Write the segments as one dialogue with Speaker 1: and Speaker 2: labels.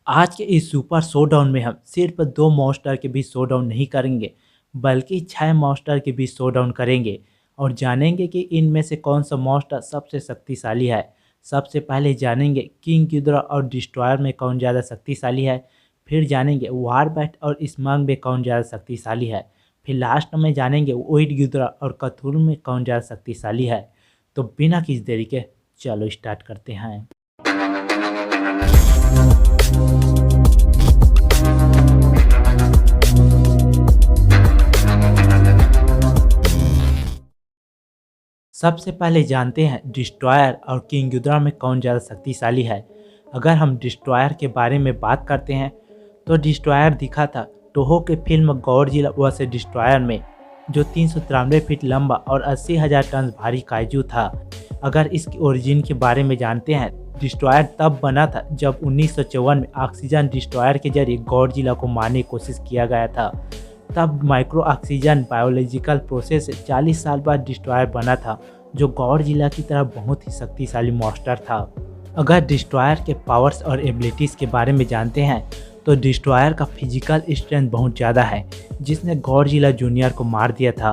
Speaker 1: आज के इस सुपर शोडाउन में हम सिर्फ 2 मॉन्स्टर के बीच शोडाउन नहीं करेंगे, बल्कि 6 मॉन्स्टर के बीच शोडाउन करेंगे और जानेंगे कि इनमें से कौन सा मॉन्स्टर सबसे शक्तिशाली है। सबसे पहले जानेंगे किंग गिदरा और डिस्ट्रॉयर में कौन ज़्यादा शक्तिशाली है। फिर जानेंगे वारबैट और स्मग में कौन ज़्यादा शक्तिशाली है। फिर लास्ट में जानेंगे ओइड गिदरा और कथुर में कौन ज़्यादा शक्तिशाली है। तो बिना किसी देरी के चलो स्टार्ट करते हैं। सबसे पहले जानते हैं डिस्ट्रॉयर और किंग गिदरा में कौन ज़्यादा शक्तिशाली है। अगर हम डिस्ट्रॉयर के बारे में बात करते हैं तो डिस्ट्रॉयर दिखा था टोहो के फिल्म गॉडजिला वर्सेस डिस्ट्रॉयर में, जो 393 फीट लंबा और 80,000 टन भारी काइजू था। अगर इसकी ओरिजिन के बारे में जानते हैं, डिस्ट्रॉयर तब बना था जब 1954 में ऑक्सीजन डिस्ट्रॉयर के जरिए गॉडजिला को मारने की कोशिश किया गया था। तब माइक्रो ऑक्सीजन बायोलॉजिकल प्रोसेस से 40 साल बाद डिस्ट्रॉयर बना था, जो गॉडजिला की तरह बहुत ही शक्तिशाली मॉन्स्टर था। अगर डिस्ट्रॉयर के पावर्स और एबिलिटीज़ के बारे में जानते हैं तो डिस्ट्रॉयर का फिजिकल स्ट्रेंथ बहुत ज़्यादा है, जिसने गॉडजिला जूनियर को मार दिया था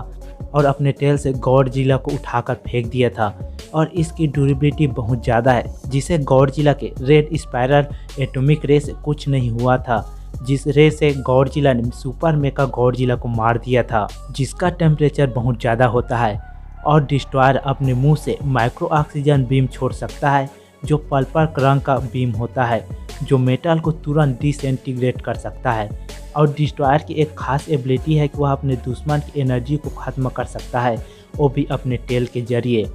Speaker 1: और अपने टेल से गॉडजिला को उठाकर फेंक दिया था। और इसकी ड्यूरेबिलिटी बहुत ज़्यादा है, जिसे गॉडजिला के रेड स्पाइरल एटॉमिक रे से कुछ नहीं हुआ था, जिस रे से गॉडजिला ने सुपर मेका गॉडजिला को मार दिया था, जिसका टेम्परेचर बहुत ज़्यादा होता है। और डिस्ट्रॉयर अपने मुंह से माइक्रो ऑक्सीजन बीम छोड़ सकता है, जो पर्पल रंग का बीम होता है, जो मेटल को तुरंत डिसइंटीग्रेट कर सकता है। और डिस्ट्रॉयर की एक खास एबिलिटी है कि वह अपने दुश्मन की एनर्जी को ख़त्म कर सकता है, वो भी अपने टेल के जरिए।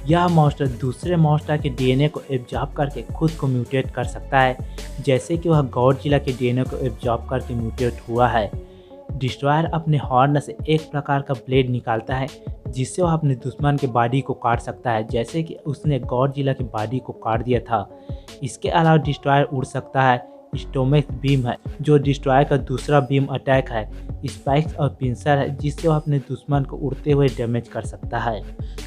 Speaker 1: यह मॉन्स्टर दूसरे मॉन्स्टर के डीएनए को एब्जॉर्ब करके खुद को म्यूटेट कर सकता है, जैसे कि वह गॉडजिला के डीएनए को एब्जॉर्ब करके म्यूटेट हुआ है। डिस्ट्रॉयर अपने हॉर्न से एक प्रकार का ब्लेड निकालता है, जिससे वह अपने दुश्मन के बॉडी को काट सकता है, जैसे कि उसने गॉडजिला की बॉडी को काट दिया था। इसके अलावा डिस्ट्रॉयर उड़ सकता है। स्टोमिक बीम है, जो डिस्ट्रॉयर का दूसरा बीम अटैक है। स्पाइक्स और पिंसर है, जिससे वह अपने दुश्मन को उड़ते हुए डैमेज कर सकता है।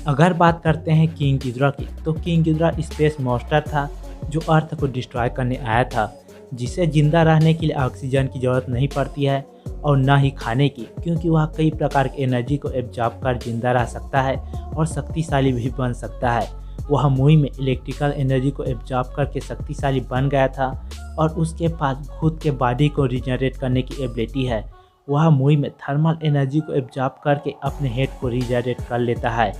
Speaker 1: अगर बात करते हैं किंग गिदरा की, तो किंग गिदरा स्पेस मॉन्स्टर था जो अर्थ को डिस्ट्रॉय करने आया था, जिसे जिंदा रहने के लिए ऑक्सीजन की ज़रूरत नहीं पड़ती है और ना ही खाने की, क्योंकि वह कई प्रकार की एनर्जी को एब्जॉर्ब कर जिंदा रह सकता है और शक्तिशाली भी बन सकता है। वह मुई में इलेक्ट्रिकल एनर्जी को एब्जॉर्ब करके शक्तिशाली बन गया था और उसके पास खुद के बॉडी को रिजनरेट करने की एबिलिटी है। वह मुई में थर्मल एनर्जी को एब्जॉर्ब करके अपने हेड को रिजनरेट कर लेता है।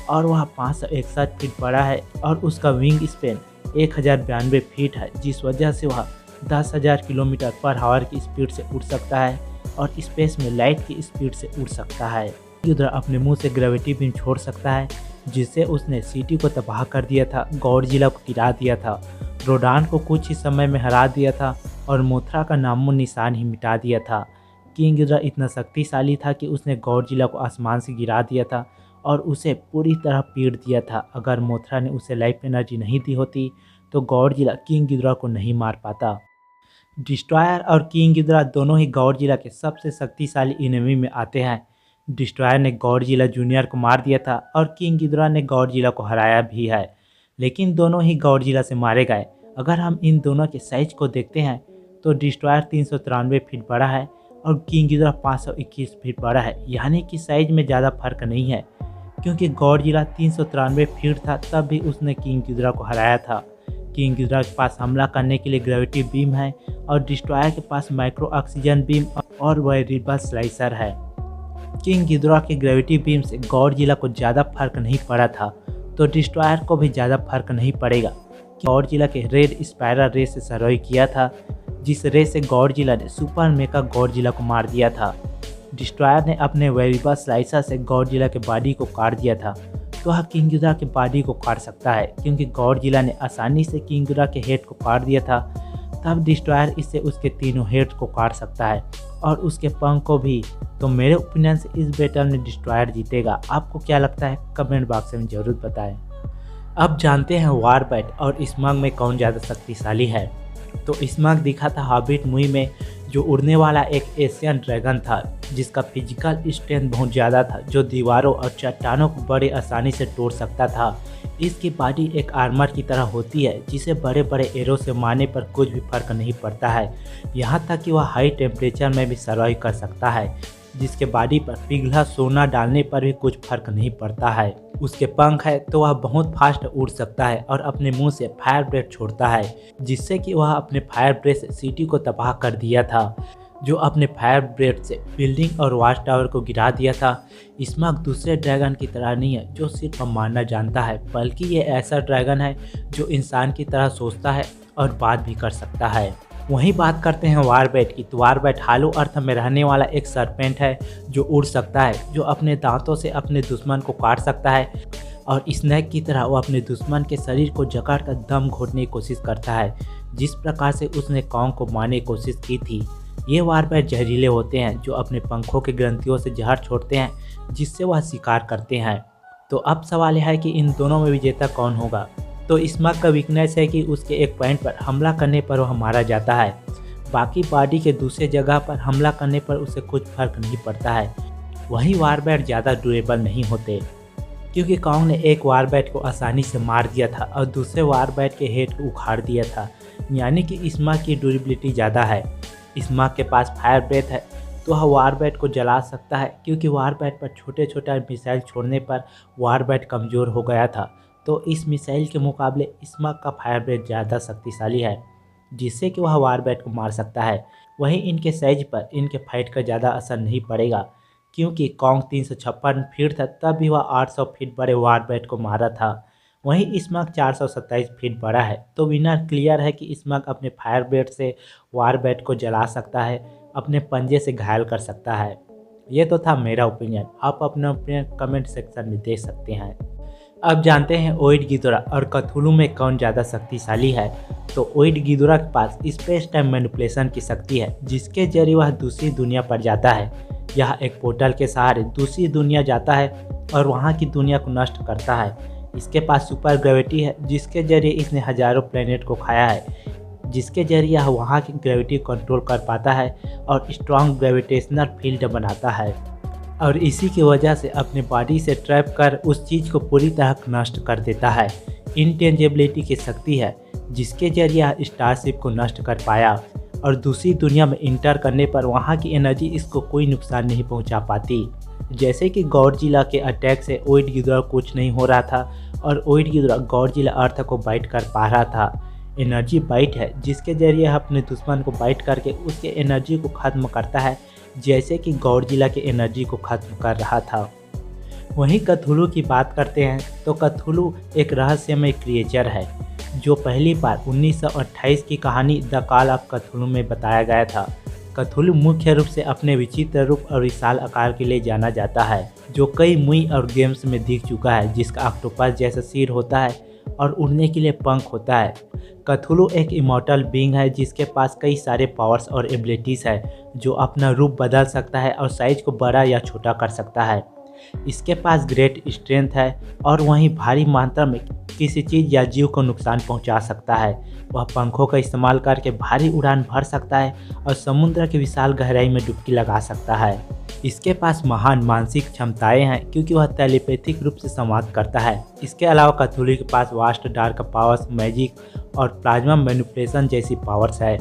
Speaker 1: और वह 561 फीट बड़ा है और उसका विंग स्पेन 1092 फीट है, जिस वजह से वह 10,000 किलोमीटर पर आवर की स्पीड से उड़ सकता है और स्पेस में लाइट की स्पीड से उड़ सकता है। गिदरा अपने मुंह से ग्रेविटी बीम छोड़ सकता है, जिससे उसने सिटी को तबाह कर दिया था, गॉडजिला को गिरा दिया था, रोडान को कुछ ही समय में हरा दिया था और मोथरा का नामो निशान ही मिटा दिया था। किंग गिदरा इतना शक्तिशाली था कि उसने गॉडजिला को आसमान से गिरा दिया था और उसे पूरी तरह पीट दिया था। अगर मोथरा ने उसे लाइफ एनर्जी नहीं दी होती तो गॉडजिला किंग गिदरा को नहीं मार पाता। डिस्ट्रॉयर और किंग गिदरा दोनों ही गॉडजिला के सबसे शक्तिशाली एनिमी में आते हैं। डिस्ट्रॉयर ने गॉडजिला जूनियर को मार दिया था और किंग गिदरा ने गॉडजिला को हराया भी है, लेकिन दोनों ही गॉडजिला से मारे गए। अगर हम इन दोनों के साइज को देखते हैं तो डिस्ट्रॉयर 393 फीट बड़ा है और किंग गिदरा 521 फीट बड़ा है, यानी कि साइज में ज़्यादा फर्क नहीं है। क्योंकि गॉडजिला 393 फीट था, तब भी उसने किंग गिदरा को हराया था। किंग गिदरा के पास हमला करने के लिए ग्रेविटी बीम है और डिस्ट्रॉयर के पास माइक्रो ऑक्सीजन बीम और वेरिएबल स्लाइसर है। किंग गिदरा के ग्रेविटी बीम से गॉडजिला को ज़्यादा फर्क नहीं पड़ा था, तो डिस्ट्रॉयर को भी ज़्यादा फर्क नहीं पड़ेगा। गॉडजिला के रेड स्पाइरल रे से सर्वाइव किया था, जिस रे से गॉडजिला ने सुपर मेका गॉडजिला को मार दिया था। डिस्ट्रॉयर ने अपने वेरिएबल स्लाइसर से गॉडजिला के बॉडी को काट दिया था, तो वह किंग गिदरा के बॉडी को काट सकता है। क्योंकि गॉडजिला ने आसानी से किंग गिदरा के हेड को काट दिया था, तब डिस्ट्रॉयर इससे उसके तीनों हेड को काट सकता है और उसके पंख को भी। तो मेरे ओपिनियन से इस बैटल में डिस्ट्रॉयर जीतेगा। आपको क्या लगता है, कमेंट बॉक्स में ज़रूर बताएं। अब जानते हैं वारबैट और स्मग में कौन ज़्यादा शक्तिशाली है। तो स्मग दिखा था हॉबिट मूवी में, जो उड़ने वाला एक एशियन ड्रैगन था, जिसका फिजिकल स्ट्रेंथ बहुत ज़्यादा था, जो दीवारों और चट्टानों को बड़े आसानी से तोड़ सकता था। इसकी बॉडी एक आर्मर की तरह होती है, जिसे बड़े बड़े एरो से मारने पर कुछ भी फर्क नहीं पड़ता है। यहाँ तक कि वह हाई टेम्परेचर में भी सर्वाइव कर सकता है, जिसके बॉडी पर पिघला सोना डालने पर भी कुछ फर्क नहीं पड़ता है। उसके पंख है तो वह बहुत फास्ट उड़ सकता है और अपने मुंह से फायर ब्रेथ छोड़ता है, जिससे कि वह अपने फायर ब्रेथ से सिटी को तबाह कर दिया था, जो अपने फायर ब्रेथ से बिल्डिंग और वॉच टावर को गिरा दिया था। स्मग दूसरे ड्रैगन की तरह नहीं है जो सिर्फ मारना जानता है, बल्कि ये ऐसा ड्रैगन है जो इंसान की तरह सोचता है और बात भी कर सकता है। वहीं बात करते हैं वारबैट की, तो वारबैट हालो अर्थ में रहने वाला एक सरपेंट है जो उड़ सकता है, जो अपने दांतों से अपने दुश्मन को काट सकता है और स्नैक की तरह वो अपने दुश्मन के शरीर को जकड़कर दम घोटने की कोशिश करता है, जिस प्रकार से उसने कॉन्ग को मारने की कोशिश की थी। ये वारबैट जहरीले होते हैं जो अपने पंखों के ग्रंथियों से जहर छोड़ते हैं, जिससे वह शिकार करते हैं। तो अब सवाल यह है कि इन दोनों में विजेता कौन होगा। तो स्मग का वीकनेस है कि उसके एक पॉइंट पर हमला करने पर वह मारा जाता है, बाकी बॉडी के दूसरे जगह पर हमला करने पर उसे कुछ फर्क नहीं पड़ता है। वहीं वारबैट ज़्यादा ड्यूरेबल नहीं होते, क्योंकि कॉन्ग ने एक वारबैट को आसानी से मार दिया था और दूसरे वारबैट के हेड को उखाड़ दिया था, यानी कि स्मग की ड्यूरेबिलिटी ज़्यादा है। स्मग के पास फायर ब्रेथ है तो वह वारबैट को जला सकता है, क्योंकि वारबैट पर छोटे छोटे मिसाइल छोड़ने पर वारबैट कमज़ोर हो गया था। तो इस मिसाइल के मुकाबले स्मग का फायर ब्रेथ ज़्यादा शक्तिशाली है, जिससे कि वह वारबैट को मार सकता है। वहीं इनके साइज पर इनके फाइट का ज़्यादा असर नहीं पड़ेगा, क्योंकि कॉन्ग 356 फीट था, तब भी वह 800 फीट बड़े वारबैट को मारा था। वहीं स्मग 427 फीट बड़ा है। तो विनर क्लियर है कि स्मग अपने फायर ब्रेथ से वारबैट को जला सकता है, अपने पंजे से घायल कर सकता है। ये तो था मेरा ओपिनियन, आप अपना ओपिनियन कमेंट सेक्शन में दे सकते हैं। अब जानते हैं ओइड गिदोरा और कथुलू में कौन ज़्यादा शक्तिशाली है। तो ओइड गिदोरा के पास स्पेस टाइम मैनिपुलेशन की शक्ति है, जिसके जरिए वह दूसरी दुनिया पर जाता है। यह एक पोर्टल के सहारे दूसरी दुनिया जाता है और वहाँ की दुनिया को नष्ट करता है। इसके पास सुपर ग्रेविटी है, जिसके जरिए इसने हजारों प्लेनेट को खाया है, जिसके जरिए यह वहाँ की ग्रेविटी कंट्रोल कर पाता है और स्ट्रॉन्ग ग्रेविटेशनल फील्ड बनाता है, और इसी की वजह से अपने बॉडी से ट्रैप कर उस चीज़ को पूरी तरह नष्ट कर देता है। इंटेंजिबिलिटी की शक्ति है, जिसके जरिए यह स्टारशिप को नष्ट कर पाया और दूसरी दुनिया में इंटर करने पर वहाँ की एनर्जी इसको कोई नुकसान नहीं पहुँचा पाती। जैसे कि गॉडजिला के अटैक से ओइड गिदोरा कुछ नहीं हो रहा था और ओइड गिदोरा गॉडजिला अर्थ को बाइट कर पा रहा था। एनर्जी बाइट है, जिसके जरिए अपने दुश्मन को बाइट करके उसके एनर्जी को ख़त्म करता है, जैसे कि गॉडजिला की एनर्जी को ख़त्म कर रहा था। वहीं कथुलू की बात करते हैं तो कथुलू एक रहस्यमय क्रिएचर है, जो पहली बार 1928 की कहानी द कॉल ऑफ कथुलू में बताया गया था। कथुलू मुख्य रूप से अपने विचित्र रूप और विशाल आकार के लिए जाना जाता है, जो कई मूवी और गेम्स में दिख चुका है, जिसका ऑक्टोपस जैसा सिर होता है और उड़ने के लिए पंख होता है। कथुलू एक इमॉर्टल बीइंग है, जिसके पास कई सारे पावर्स और एबिलिटीज़ है, जो अपना रूप बदल सकता है और साइज को बड़ा या छोटा कर सकता है। इसके पास ग्रेट स्ट्रेंथ है और वहीं भारी मात्रा में किसी चीज़ या जीव को नुकसान पहुंचा सकता है। वह पंखों का इस्तेमाल करके भारी उड़ान भर सकता है और समुद्र की विशाल गहराई में डुबकी लगा सकता है। इसके पास महान मानसिक क्षमताएं हैं, क्योंकि वह टेलीपैथिक रूप से संवाद करता है। इसके अलावा कथुलू के पास वास्ट डार्क पावर्स, मैजिक और प्लाज्मा मैनिपुलेशन जैसी पावर्स है।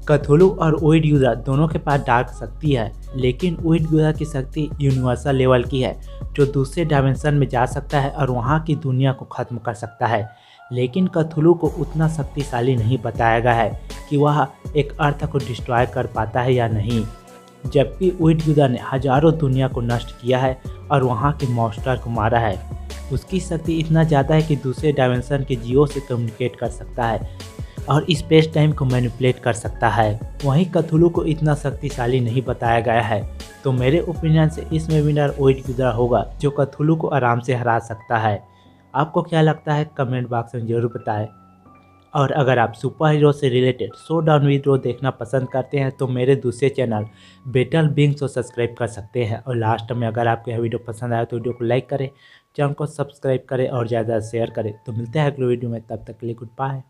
Speaker 1: कथुलू और ओइड गिदोरा दोनों के पास डार्क शक्ति है, लेकिन ओइड गिदोरा की शक्ति यूनिवर्सल लेवल की है, जो दूसरे डायमेंशन में जा सकता है और वहाँ की दुनिया को ख़त्म कर सकता है। लेकिन कथुलू को उतना शक्तिशाली नहीं बताया गया है कि वह एक अर्थ को डिस्ट्रॉय कर पाता है या नहीं, जबकि ओइड गिदोरा ने हजारों दुनिया को नष्ट किया है और वहाँ के मॉन्स्टर को मारा है। उसकी शक्ति इतना ज़्यादा है कि दूसरे डायमेंशन के जीवों से कम्युनिकेट कर सकता है और स्पेस टाइम को मैनिपुलेट कर सकता है। वहीं कथुलू को इतना शक्तिशाली नहीं बताया गया है, तो मेरे ओपिनियन से इसमें विनर ओइड गिदोरा होगा, जो कथुलू को आराम से हरा सकता है। आपको क्या लगता है कमेंट बॉक्स में ज़रूर बताएं। और अगर आप सुपर हीरो से रिलेटेड शोडाउन वीडियो देखना पसंद करते हैं तो मेरे दूसरे चैनल बेटल बिंग्स को सब्सक्राइब कर सकते हैं। और लास्ट में अगर आपको यह वीडियो पसंद आया तो वीडियो को लाइक करें, चैनल को सब्सक्राइब करें और ज़्यादा शेयर करें। तो मिलते हैं अगले वीडियो में, तब तक के लिए गुड बाय।